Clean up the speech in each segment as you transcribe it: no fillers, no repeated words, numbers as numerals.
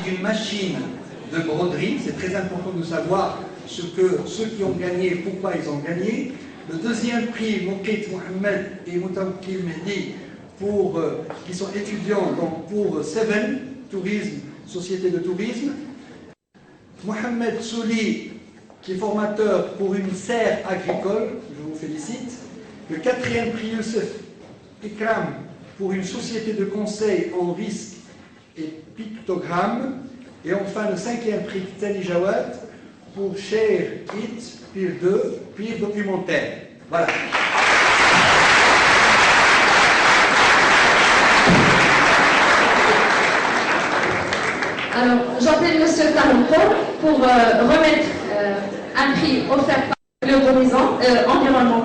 une machine de broderie. C'est très important de savoir ce que ceux qui ont gagné, pourquoi ils ont gagné. Le deuxième prix, Moukit Mohamed et Moutaoukil Mehdi, qui sont étudiants donc pour Seven, tourisme, société de tourisme. Mohamed Souli, qui est formateur pour une serre agricole, je vous félicite. Le quatrième prix, Youssef Ikram, pour une société de conseil en risque et pictogramme. Et enfin, le cinquième prix, Tani Jawad, pour Share It, Peer 2, Peer documentaire. Voilà. Alors, j'appelle M. Taronco pour remettre un prix offert par l'environnement,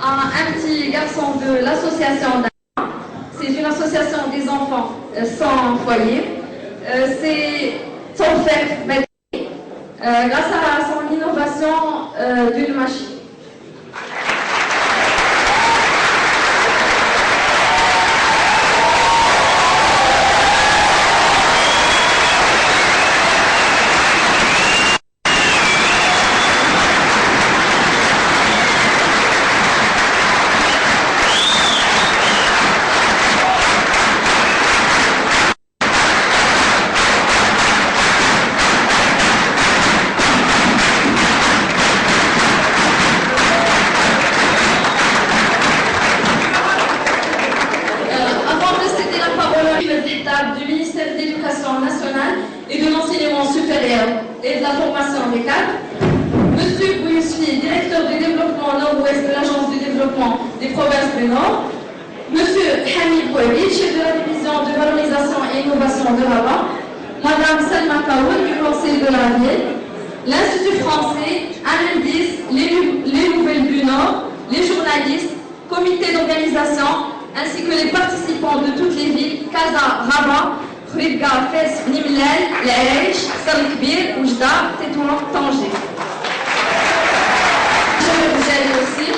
à un petit garçon de l'association d'Anna. C'est une association des enfants sans foyer. C'est son fait grâce à son innovation d'une machine. Du ministère de l'Éducation nationale et de l'enseignement supérieur et de la formation des cadres, Monsieur Bouyusfi, directeur du développement nord-ouest de l'Agence du développement des provinces du Nord, Monsieur Hamid Bouabi, chef de la division de valorisation et innovation de Rabat, Madame Salma Kaoul du Conseil de la ville, l'Institut français, Anindis, les Nouvelles du Nord, les journalistes, comité d'organisation, ainsi que les participants de toutes les villes, Casa, Rabat, Khouibga, Fès, Nimlel, L'Aïch, Salkbir, Oujda, Tétouan, Tanger. Je vous aide aussi.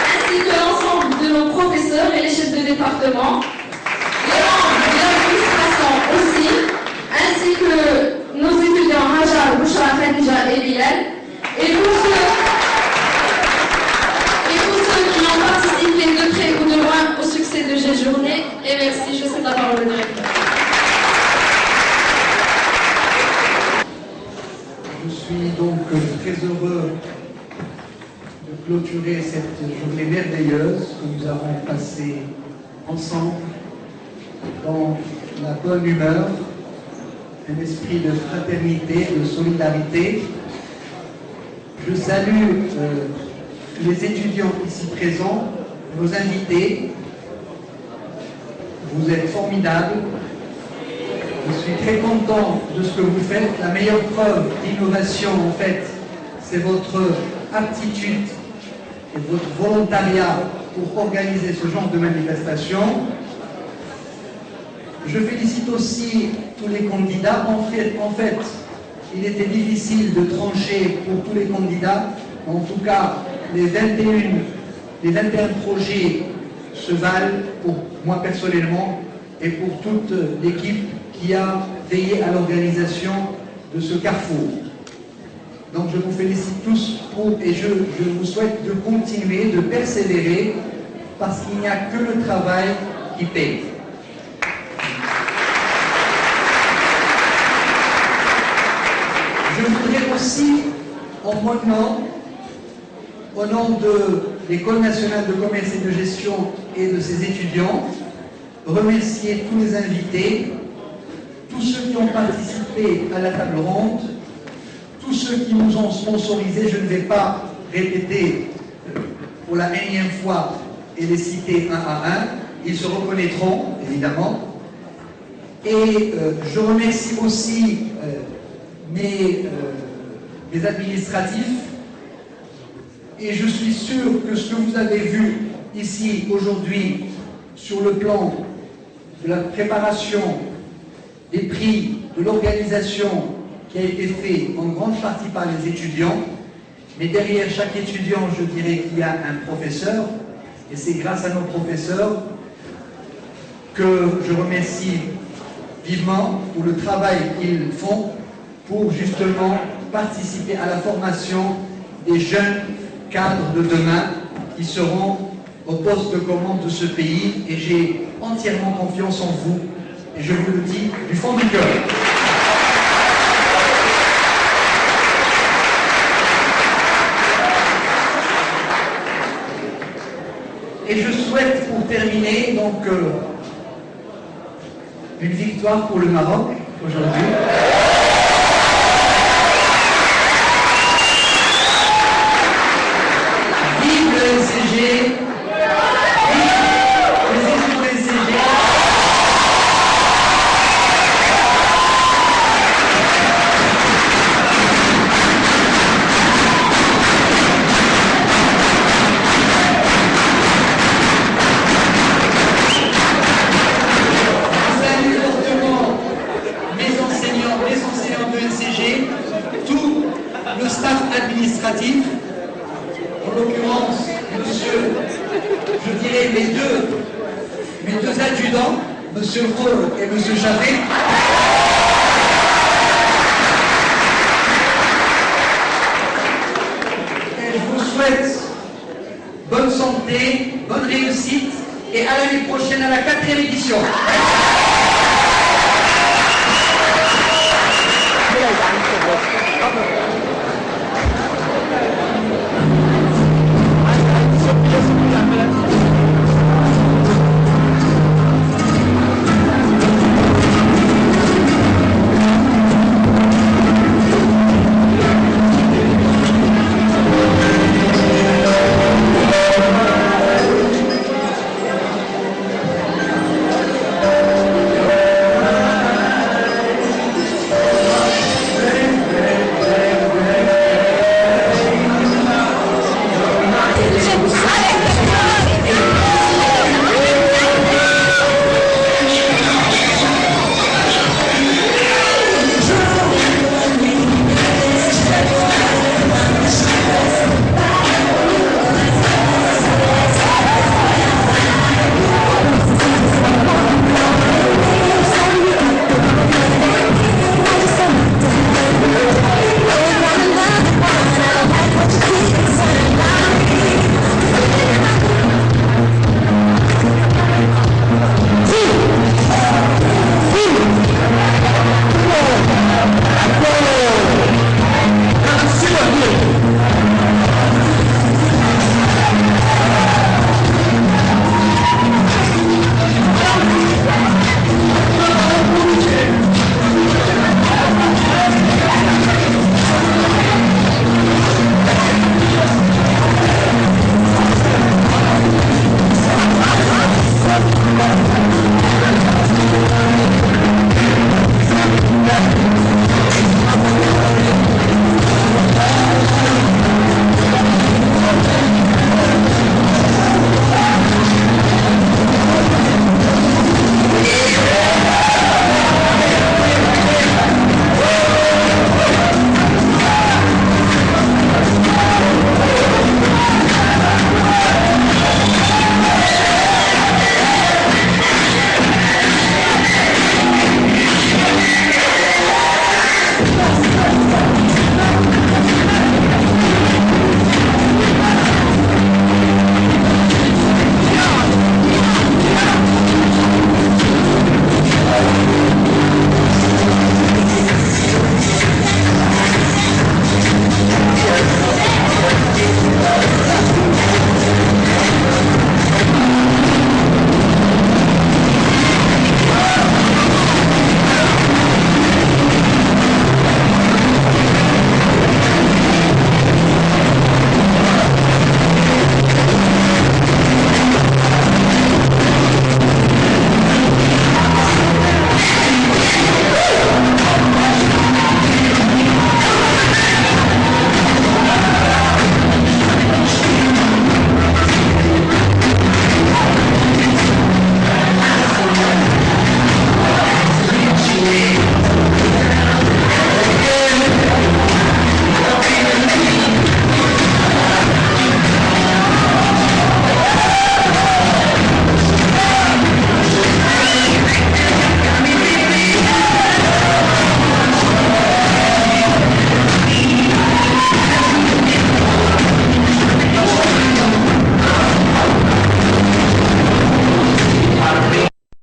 Ainsi que l'ensemble de nos professeurs et les chefs de département, les membres de l'administration aussi, ainsi que nos étudiants Hajar, Bouchra, Khadija et Bilal, et tous ceux qui ont participé de près ou de loin au succès de cette journée. Et merci, je cède la parole au directeur. Je suis donc très heureux de clôturer cette journée merveilleuse que nous avons passée ensemble dans la bonne humeur, un esprit de fraternité, de solidarité. Je salue les étudiants ici présents, nos invités. Vous êtes formidables. Je suis très content de ce que vous faites. La meilleure preuve d'innovation, en fait, c'est votre aptitude et votre volontariat pour organiser ce genre de manifestation. Je félicite aussi tous les candidats. En fait, il était difficile de trancher pour tous les candidats. En tout cas, les 21 projets se valent pour moi personnellement et pour toute l'équipe qui a veillé à l'organisation de ce carrefour. Donc je vous félicite tous et je vous souhaite de continuer, de persévérer, parce qu'il n'y a que le travail qui paye. Je voudrais aussi, en mon nom, au nom de l'École nationale de commerce et de gestion et de ses étudiants, remercier tous les invités, tous ceux qui ont participé à la table ronde, tous ceux qui nous ont sponsorisés. Je ne vais pas répéter pour la énième fois et les citer un à un, ils se reconnaîtront évidemment. Et je remercie aussi mes administratifs. Et je suis sûr que ce que vous avez vu ici aujourd'hui sur le plan de la préparation des prix, de l'organisation qui a été fait en grande partie par les étudiants, mais derrière chaque étudiant, je dirais qu'il y a un professeur, et c'est grâce à nos professeurs que je remercie vivement pour le travail qu'ils font pour justement participer à la formation des jeunes cadres de demain qui seront au poste de commande de ce pays, et j'ai entièrement confiance en vous, et je vous le dis du fond du cœur. Et je souhaite, pour terminer, donc une victoire pour le Maroc aujourd'hui. Vive le NCG, vive les équipes du NCG. Tout le staff administratif, en l'occurrence, monsieur, je dirais mes deux adjudants, monsieur Paul et monsieur Chavé. Et je vous souhaite bonne santé, bonne réussite, et à l'année prochaine à la 4e édition.